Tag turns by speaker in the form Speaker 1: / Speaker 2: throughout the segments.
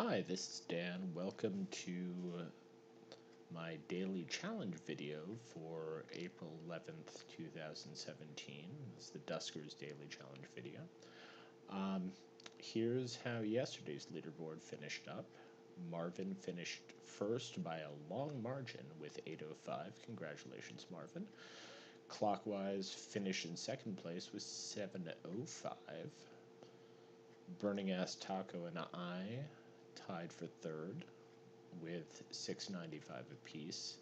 Speaker 1: Hi, this is Dan. Welcome to my daily challenge video for April 11th, 2017. This is the Duskers daily challenge video. Here's how yesterday's leaderboard finished up. Marvin finished first by a long margin with 805. Congratulations, Marvin. Clockwise finished in second place with 705. Burning Ass Taco and I tied for third with 695 apiece.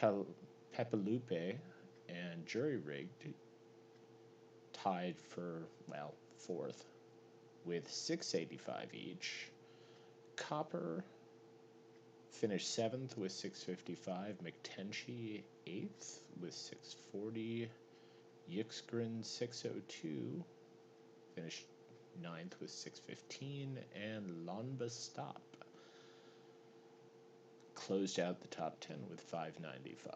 Speaker 1: Pepelupe and Jury Rigged tied for, well, fourth with 685 each. Copper finished seventh with 655. McTenchie eighth with 640. Yixgren 602 finished ninth with 615. And Lonba Stop closed out the top 10 with 595.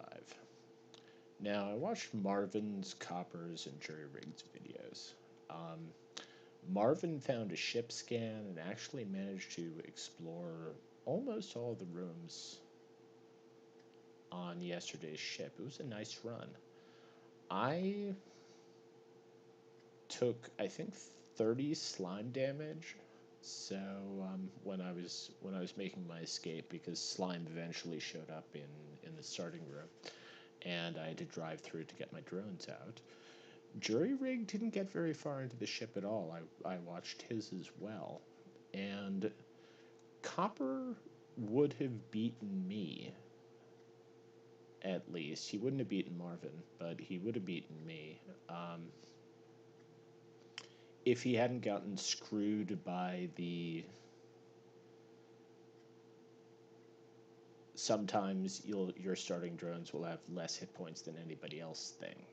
Speaker 1: Now, I watched Marvin's, Copper's, and Jury Rigged's videos. Marvin found a ship scan and actually managed to explore almost all the rooms on yesterday's ship. It was a nice run. I took, I think, 30 slime damage. So when I was making my escape, because slime eventually showed up in the starting room, and I had to drive through to get my drones out. Jury Rig didn't get very far into the ship at all. I watched his as well. And Copper would have beaten me, at least. He wouldn't have beaten Marvin, but he would have beaten me. If he hadn't gotten screwed by the... Sometimes your starting drones will have less hit points than anybody else thing.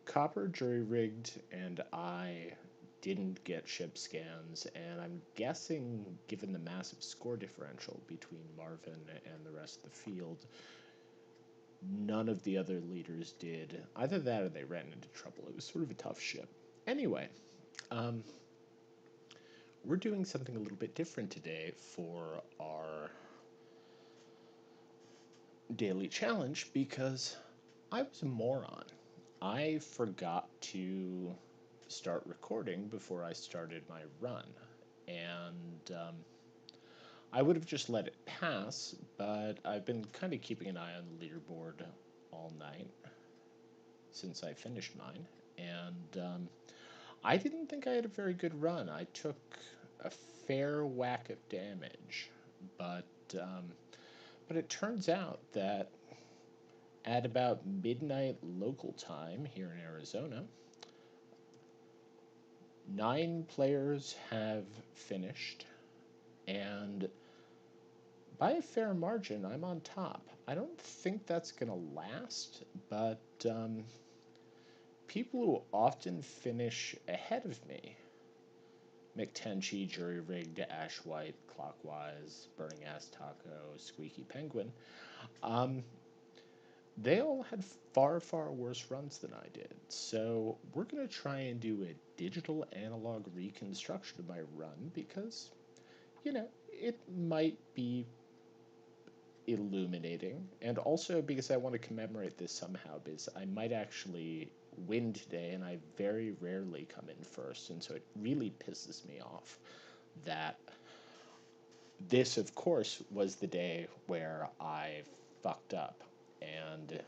Speaker 1: Copper, Jury Rigged, and I didn't get ship scans, and I'm guessing, given the massive score differential between Marvin and the rest of the field, none of the other leaders did. Either that or they ran into trouble. It was sort of a tough ship. Anyway, we're doing something a little bit different today for our daily challenge because I was a moron. I forgot to start recording before I started my run, and I would have just let it pass, but I've been kind of keeping an eye on the leaderboard all night since I finished mine, and I didn't think I had a very good run. I took a fair whack of damage, but it turns out that at about midnight local time here in Arizona, 9 players have finished, and by a fair margin, I'm on top. I don't think that's going to last, but people who often finish ahead of me, McTenchie, Jury Rigged, Ash White, Clockwise, Burning Ass Taco, Squeaky Penguin, they all had far, far worse runs than I did. So we're going to try and do a digital analog reconstruction of my run because, it might be illuminating, and also because I want to commemorate this somehow, because I might actually win today, and I very rarely come in first, and so it really pisses me off that this, of course, was the day where I fucked up and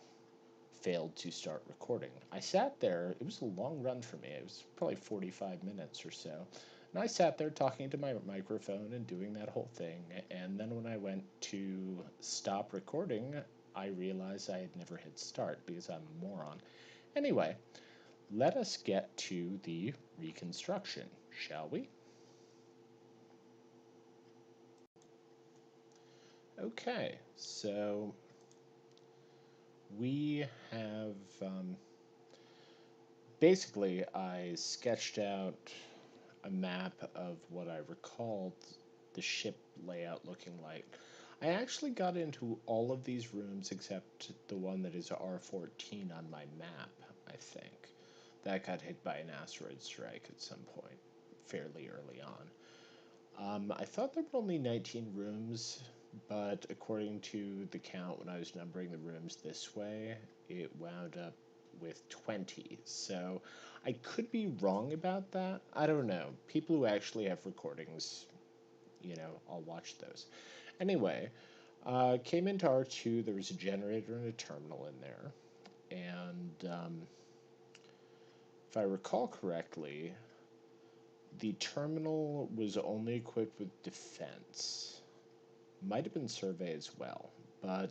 Speaker 1: failed to start recording. I sat there, it was a long run for me, it was probably 45 minutes or so, and I sat there talking to my microphone and doing that whole thing, and then when I went to stop recording, I realized I had never hit start because I'm a moron. Anyway, let us get to the reconstruction, shall we? Okay, so we have, basically, I sketched out a map of what I recalled the ship layout looking like. I actually got into all of these rooms except the one that is R14 on my map, I think. that got hit by an asteroid strike at some point, fairly early on. I thought there were only 19 rooms, but according to the count when I was numbering the rooms this way, it wound up with 20. So I could be wrong about that. I don't know. People who actually have recordings, I'll watch those. Anyway, came into R2, there was a generator and a terminal in there. And if I recall correctly, the terminal was only equipped with defense. Might have been survey as well, but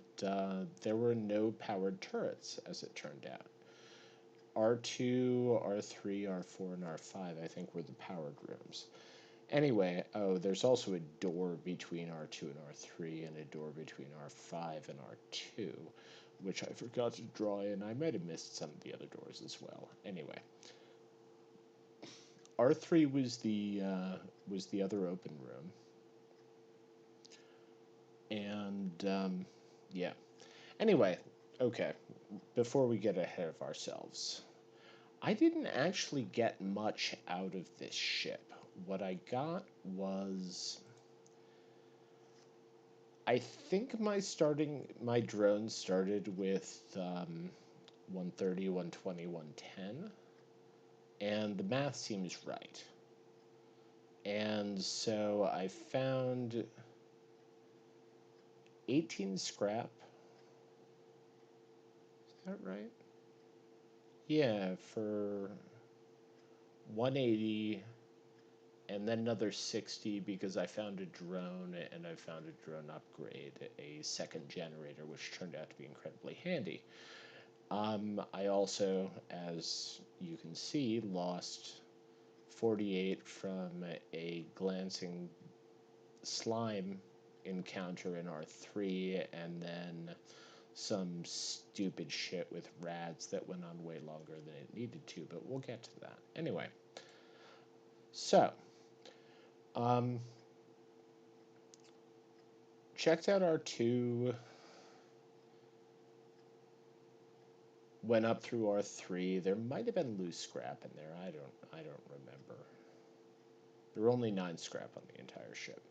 Speaker 1: there were no powered turrets, as it turned out. R2, R3, R4, and R5, I think, were the powered rooms. Anyway, there's also a door between R2 and R3, and a door between R5 and R2, which I forgot to draw in. I might have missed some of the other doors as well. Anyway, R3 was the other open room, and yeah. Anyway, okay. Before we get ahead of ourselves, I didn't actually get much out of this ship. What I got was, I think my drone started with 130, 120, 110, and the math seems right. And so I found 18 scrap. Is that right? Yeah, for 180, and then another 60 because I found a drone, and I found a drone upgrade, a second generator, which turned out to be incredibly handy. I also, as you can see, lost 48 from a glancing slime encounter in R3, and then some stupid shit with rads that went on way longer than it needed to, but we'll get to that. Anyway, so, checked out R2, went up through R3. There might have been loose scrap in there. I don't remember. There were only 9 scrap on the entire ship.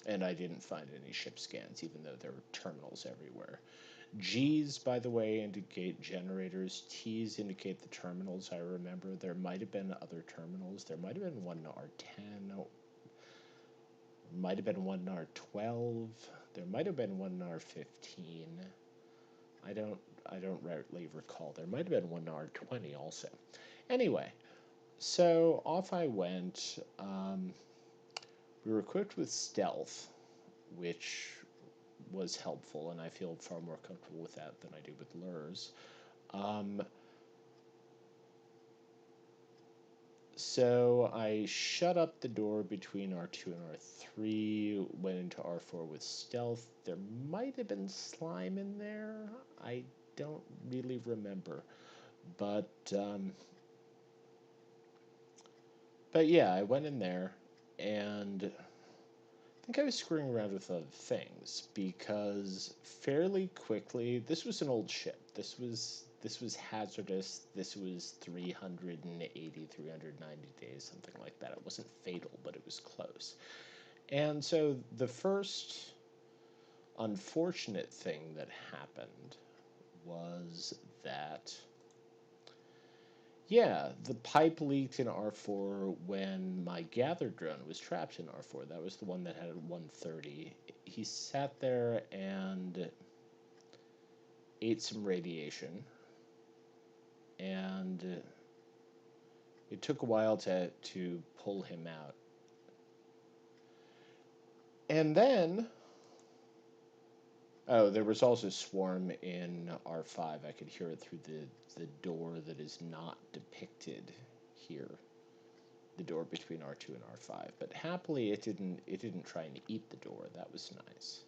Speaker 1: And I didn't find any ship scans, even though there were terminals everywhere. G's, by the way, indicate generators. T's indicate the terminals, I remember. There might have been other terminals. There might have been one in R10. Might have been one in R12. There might have been one in R15. I don't rightly recall. There might have been one in R20 also. Anyway, so off I went. We were equipped with stealth, which was helpful, and I feel far more comfortable with that than I do with lures. So I shut up the door between R2 and R3, went into R4 with stealth. There might have been slime in there. I don't really remember. But yeah, I went in there, and I think I was screwing around with other things, because fairly quickly, this was an old ship. This was hazardous. This was 380, 390 days, something like that. It wasn't fatal, but it was close. And so the first unfortunate thing that happened was that, yeah, the pipe leaked in R4 when my gather drone was trapped in R4. That was the one that had 130. He sat there and ate some radiation, and it took a while to pull him out. And then, there was also swarm in R5. I could hear it through the door that is not depicted here, the door between R2 and R5. But happily, it didn't try and eat the door. That was nice.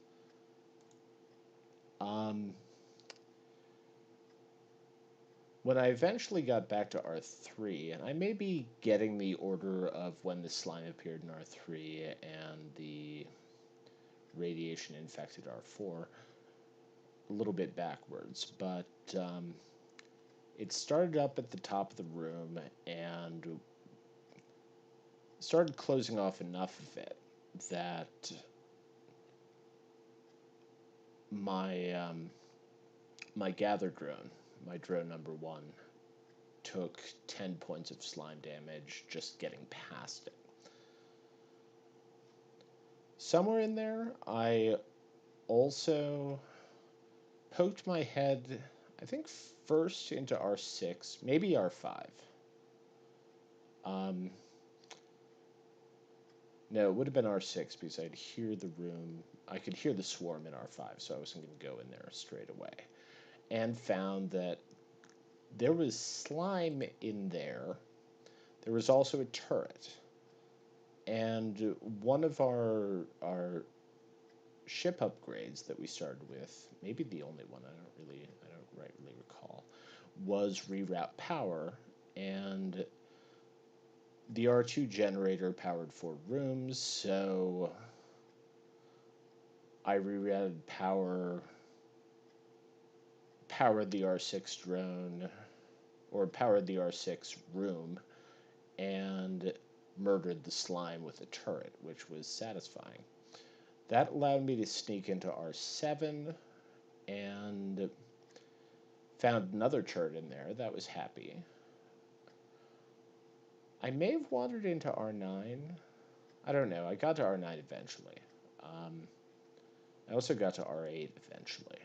Speaker 1: When I eventually got back to R3, and I may be getting the order of when the slime appeared in R3 and the radiation infected R4 a little bit backwards, but It started up at the top of the room and started closing off enough of it that my my gather drone, my drone number one, took 10 points of slime damage just getting past it. Somewhere in there, I also poked my head, I think, first into R6, maybe R5. Um, no, it would have been R6 because I'd hear the room. I could hear the swarm in R5, so I wasn't going to go in there straight away. And found that there was slime in there. There was also a turret. And one of our ship upgrades that we started with, maybe the only one, I don't rightly recall, was reroute power, and the R2 generator powered 4 rooms, so I rerouted powered the R6 drone, or powered the R6 room, and murdered the slime with a turret, which was satisfying. That allowed me to sneak into R7 and found another turret in there. That was happy. I may have wandered into R9. I don't know. I got to R9 eventually. I also got to R8 eventually.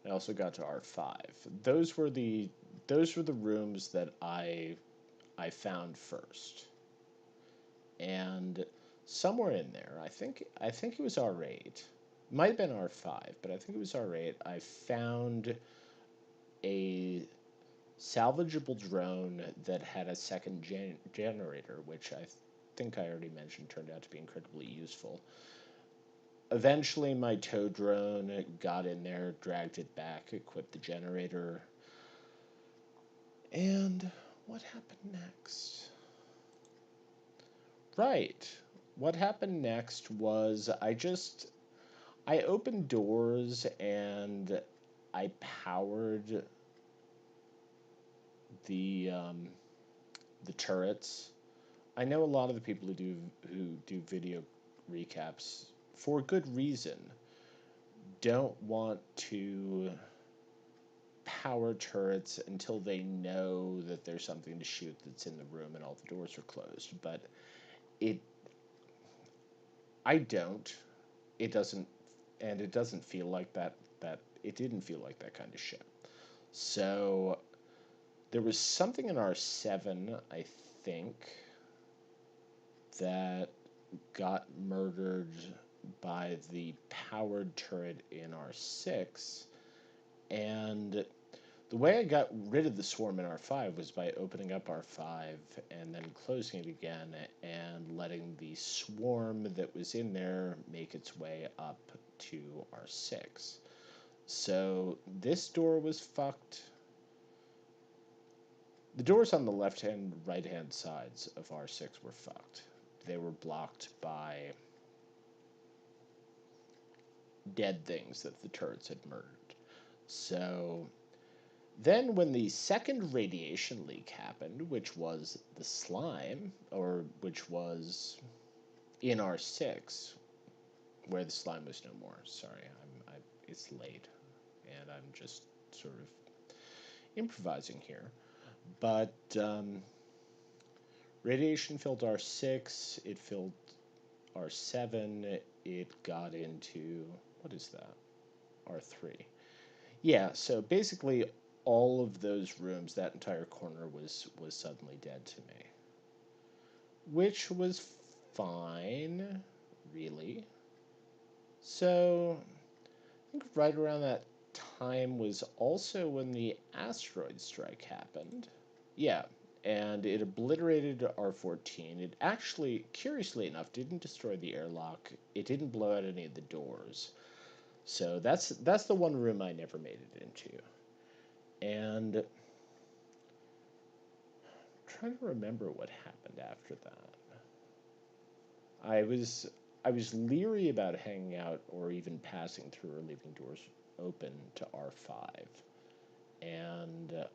Speaker 1: I also got to R5. Those were the rooms that I found first. And somewhere in there, I think it was R8. Might have been R5, but I think it was R8. I found a salvageable drone that had a second generator, which I think I already mentioned turned out to be incredibly useful. Eventually, my tow drone got in there, dragged it back, equipped the generator. And what happened next? Right. What happened next was I opened doors and I powered the turrets. I know a lot of the people who do video recaps for good reason don't want to power turrets until they know that there's something to shoot that's in the room and all the doors are closed. But it I don't. It doesn't, and it doesn't feel like that it didn't feel like that kind of shit. So there was something in R7, I think, that got murdered by the powered turret in R6, and the way I got rid of the swarm in R5 was by opening up R5 and then closing it again and letting the swarm that was in there make its way up to R6. So this door was fucked. The doors on the left-hand, right-hand sides of R6 were fucked. They were blocked by dead things that the turrets had murdered. So then when the second radiation leak happened, which was the slime, or which was in R6, where the slime was no more. Sorry, it's late, and I'm just sort of improvising here. But radiation filled R6, it filled R7, it got into, what is that? R3. Yeah, so basically all of those rooms, that entire corner was suddenly dead to me. Which was fine, really. So, I think right around that time was also when the asteroid strike happened. Yeah, and it obliterated R14. It actually, curiously enough, didn't destroy the airlock. It didn't blow out any of the doors. So that's the one room I never made it into. And I'm trying to remember what happened after that. I was leery about hanging out or even passing through or leaving doors open to R5. and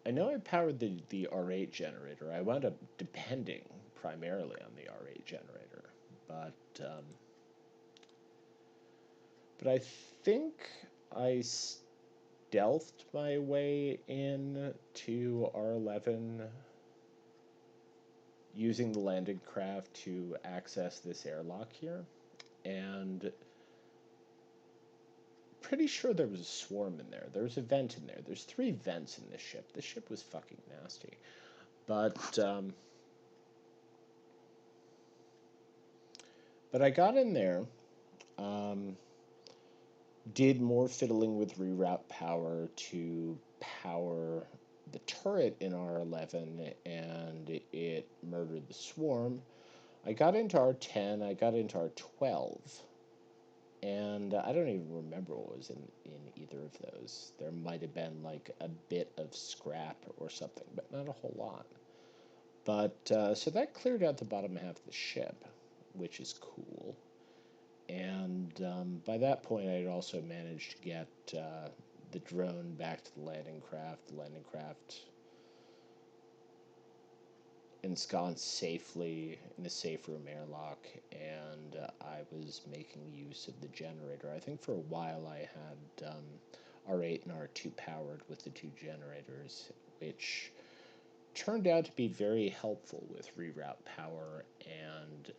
Speaker 1: I know I powered the R8 generator. I wound up depending primarily on the R8 generator, but um, but I think I stealthed my way in to R11 using the landing craft to access this airlock here, and pretty sure there was a swarm in there. There was a vent in there. There's 3 vents in this ship. This ship was fucking nasty. But but I got in there, um, did more fiddling with reroute power to power the turret in R11, and it murdered the swarm. I got into R10, I got into R12, and I don't even remember what was in either of those. There might have been like a bit of scrap or something, but not a whole lot. But so that cleared out the bottom half of the ship, which is cool. And by that point, I had also managed to get the drone back to the landing craft. The landing craft ensconced safely in a safe room airlock, and I was making use of the generator. I think for a while I had R8 and R2 powered with the 2 generators, which turned out to be very helpful with reroute power, and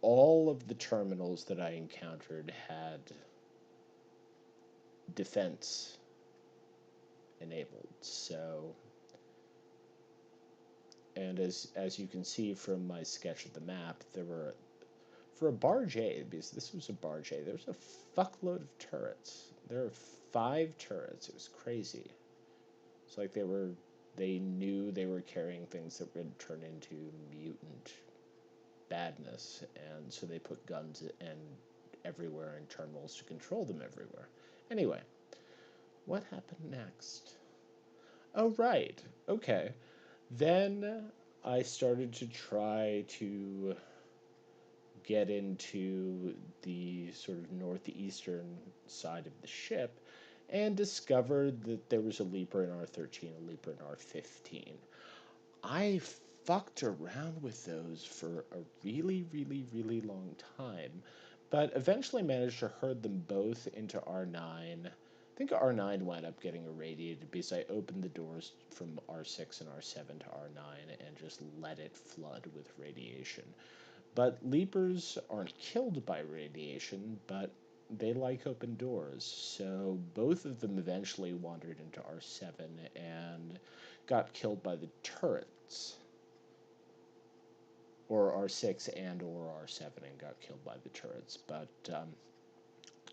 Speaker 1: all of the terminals that I encountered had defense enabled. So, and as you can see from my sketch of the map, there were, for a barge A, because this was a barge A, there was a fuckload of turrets. There were 5 turrets. It was crazy. It's like they knew they were carrying things that would turn into mutant badness, and so they put guns and everywhere and terminals to control them everywhere. Anyway, what happened next? Oh, right. Okay. Then I started to try to get into the sort of northeastern side of the ship and discovered that there was a leaper in R13, a leaper in R15. I fucked around with those for a really, really, really long time, but eventually managed to herd them both into R9. I think R9 wound up getting irradiated because I opened the doors from R6 and R7 to R9 and just let it flood with radiation. But leapers aren't killed by radiation, but they like open doors. So both of them eventually wandered into R7 and got killed by the turrets. Or R6 and or R7 and got killed by the turrets. But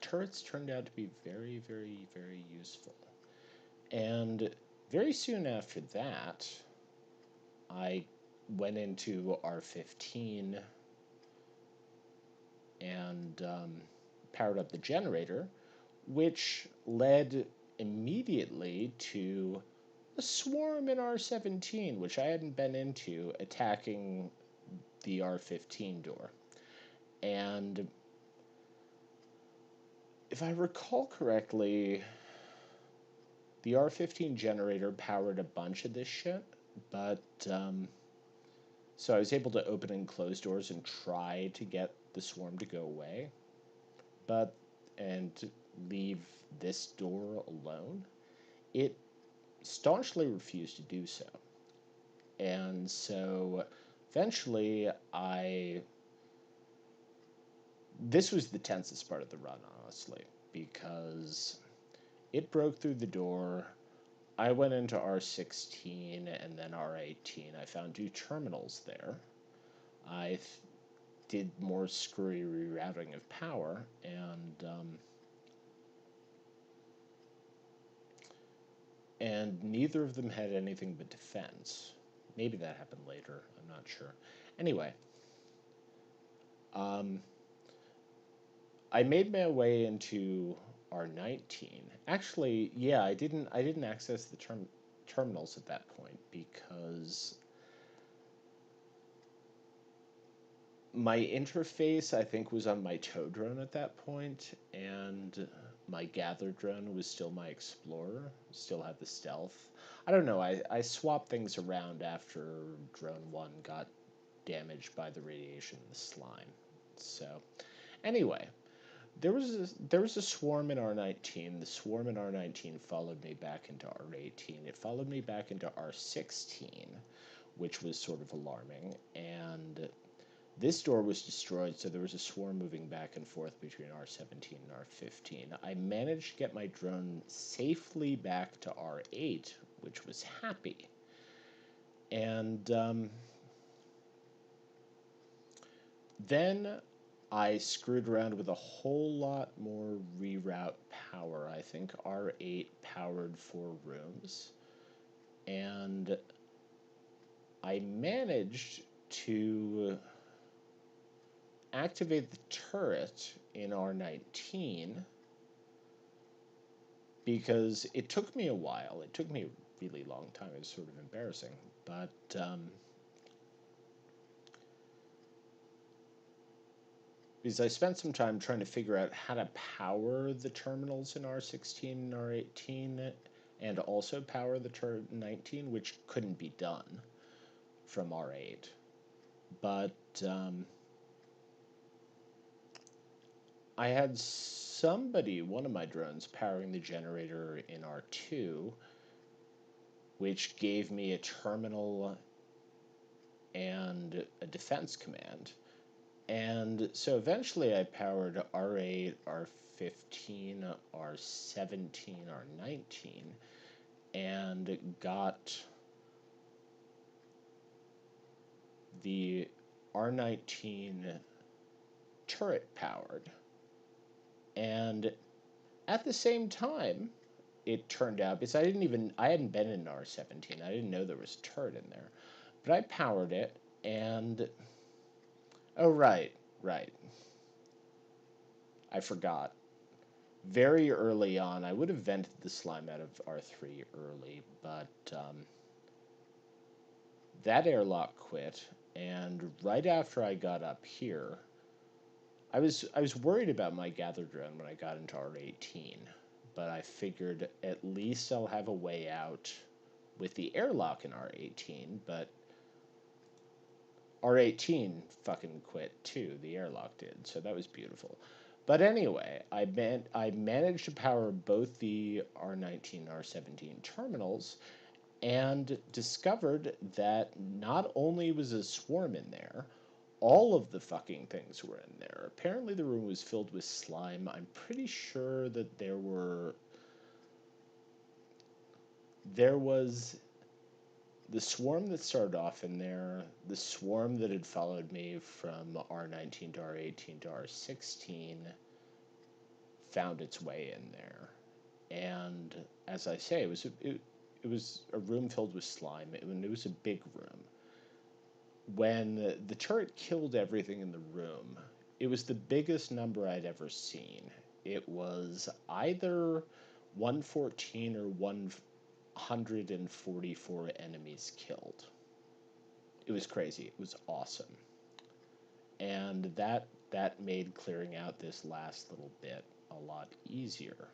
Speaker 1: turrets turned out to be very, very, very useful. And very soon after that, I went into R15 and powered up the generator, which led immediately to a swarm in R17, which I hadn't been into, attacking the R15 door. And if I recall correctly, the R15 generator powered a bunch of this shit, but so I was able to open and close doors and try to get the swarm to go away, and leave this door alone. It staunchly refused to do so. And so eventually this was the tensest part of the run, honestly, because it broke through the door. I went into R16 and then R18. I found 2 terminals there. I did more screwy rerouting of power, and neither of them had anything but defense. Maybe that happened later. I'm not sure. Anyway, I made my way into R19. Actually, yeah, I didn't access the terminals at that point because my interface, I think, was on my tow drone at that point, and my gather drone was still my explorer, still had the stealth. I don't know, I swapped things around after drone 1 got damaged by the radiation and the slime. So, anyway, there was a swarm in R19. The swarm in R19 followed me back into R18. It followed me back into R16, which was sort of alarming, and this door was destroyed, so there was a swarm moving back and forth between R17 and R15. I managed to get my drone safely back to R8, which was happy. And then I screwed around with a whole lot more reroute power. I think R8 powered 4 rooms. And I managed to activate the turret in R19 because it took me a while. It took me a really long time. It was sort of embarrassing. But because I spent some time trying to figure out how to power the terminals in R16 and R18 and also power the turret in 19, which couldn't be done from R8. But I had somebody, one of my drones, powering the generator in R2, which gave me a terminal and a defense command. And so eventually I powered R8, R15, R17, R19, and got the R19 turret powered. And at the same time, it turned out, because I hadn't been in R17, I didn't know there was a turret in there, but I powered it, and, oh, right, I forgot. Very early on, I would have vented the slime out of R3 early, but that airlock quit, and right after I got up here, I was worried about my gather drone when I got into R18, but I figured at least I'll have a way out with the airlock in R18, but R18 fucking quit too, the airlock did, so that was beautiful. But anyway, I managed to power both the R19 and R17 terminals and discovered that not only was a swarm in there, all of the fucking things were in there. Apparently the room was filled with slime. I'm pretty sure that there was the swarm that started off in there, the swarm that had followed me from R19 to R18 to R16 found its way in there. And as I say, it was a room filled with slime. It was a big room. When the turret killed everything in the room, it was the biggest number I'd ever seen. It was either 114 or 144 enemies killed. It was crazy. It was awesome. And that made clearing out this last little bit a lot easier.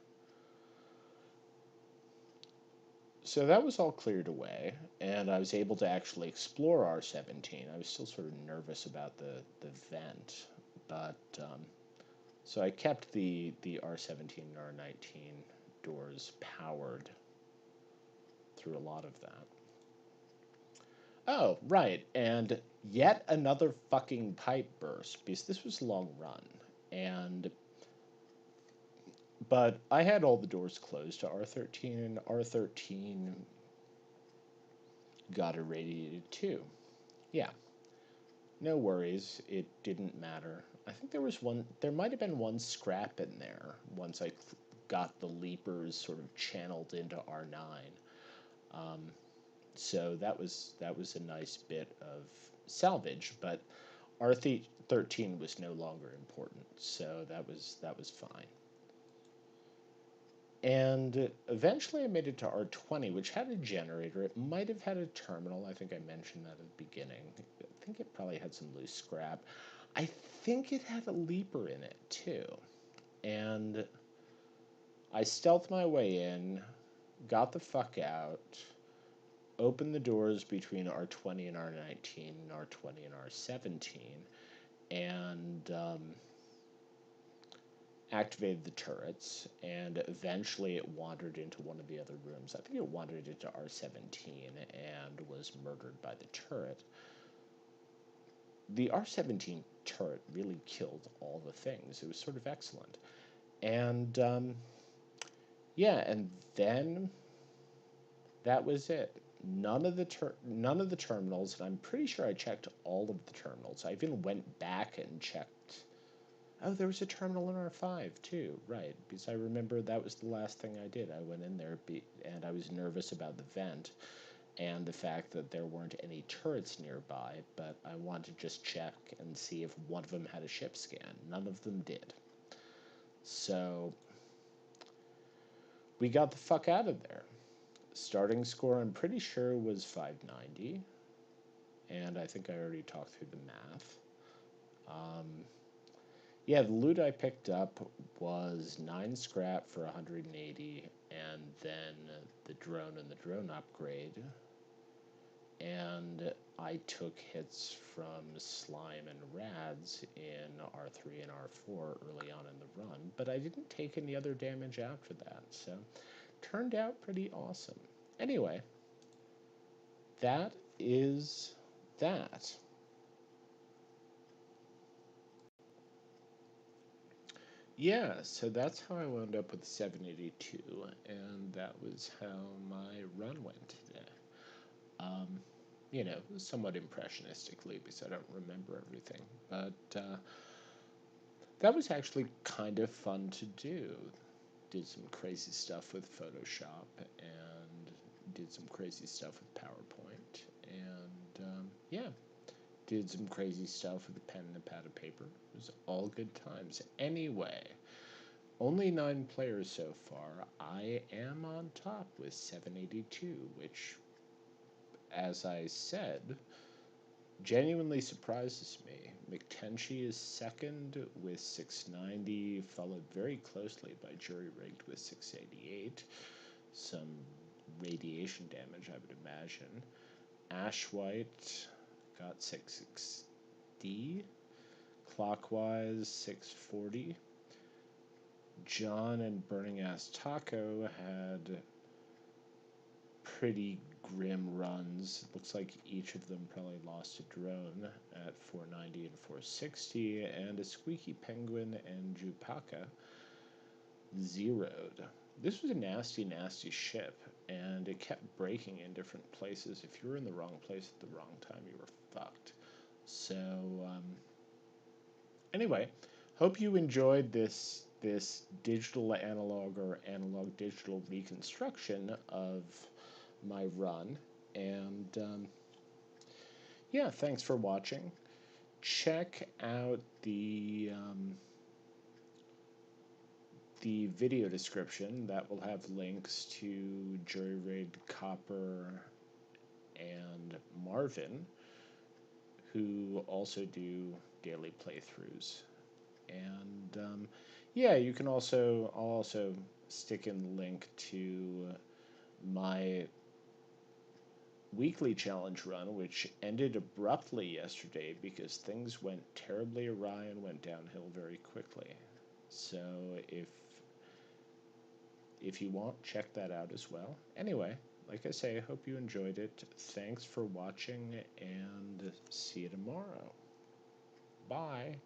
Speaker 1: So that was all cleared away, and I was able to actually explore R17. I was still sort of nervous about the vent, but so I kept the R17 and R19 doors powered through a lot of that. Oh, right, and yet another fucking pipe burst, because this was a long run, but I had all the doors closed to R13, and R13 got irradiated too. Yeah, no worries, it didn't matter. I think there might have been one scrap in there once I got the leapers sort of channeled into R9. So that was a nice bit of salvage, but R13 was no longer important, so that was fine. And eventually I made it to R20, which had a generator. It might have had a terminal. I think I mentioned that at the beginning. I think it probably had some loose scrap. I think it had a leaper in it too. And I stealthed my way in, got the fuck out, opened the doors between R20 and R19, and R20 and R17, and activated the turrets, and eventually it wandered into one of the other rooms. I think it wandered into R17 and was murdered by the turret. The R17 turret really killed all the things. It was sort of excellent. And yeah, and then that was it. None of the terminals, and I'm pretty sure I checked all of the terminals. I even went back and checked. Oh, there was a terminal in R5 too, right? Because I remember that was the last thing I did. I went in there and I was nervous about the vent and the fact that there weren't any turrets nearby, but I wanted to just check and see if one of them had a ship scan. None of them did. So we got the fuck out of there. Starting score, I'm pretty sure, was 590, and I think I already talked through the math. Yeah, the loot I picked up was 9 scrap for 180, and then the drone and the drone upgrade. And I took hits from slime and rads in R3 and R4 early on in the run, but I didn't take any other damage after that, so turned out pretty awesome. Anyway, that is that. Yeah, so that's how I wound up with 782, and that was how my run went today. You know, somewhat impressionistically because I don't remember everything, but that was actually kind of fun to do. Did some crazy stuff with Photoshop and did some crazy stuff with PowerPoint, and yeah, did some crazy stuff with a pen and a pad of paper. It was all good times. Anyway, only 9 players so far. I am on top with 782, which, as I said, genuinely surprises me. McTenchie is second with 690, followed very closely by Jury Rigged with 688. Some radiation damage, I would imagine. Ash White got 660. Clockwise 640. John and Burning Ass Taco had pretty grim runs. Looks like each of them probably lost a drone at 490 and 460, and a Squeaky Penguin and Jupaka zeroed. This was a nasty, nasty ship, and it kept breaking in different places. If you were in the wrong place at the wrong time, you were fucked. So, anyway, hope you enjoyed this digital analog or analog digital reconstruction of my run, and yeah, thanks for watching. Check out the video description that will have links to Jury Rigged, Copper, and Marvin, who also do daily playthroughs. And yeah, you can also, I'll also stick in the link to my weekly challenge run, which ended abruptly yesterday because things went terribly awry and went downhill very quickly. So if you want, check that out as well. Anyway, like I say, I hope you enjoyed it. Thanks for watching, and see you tomorrow. Bye.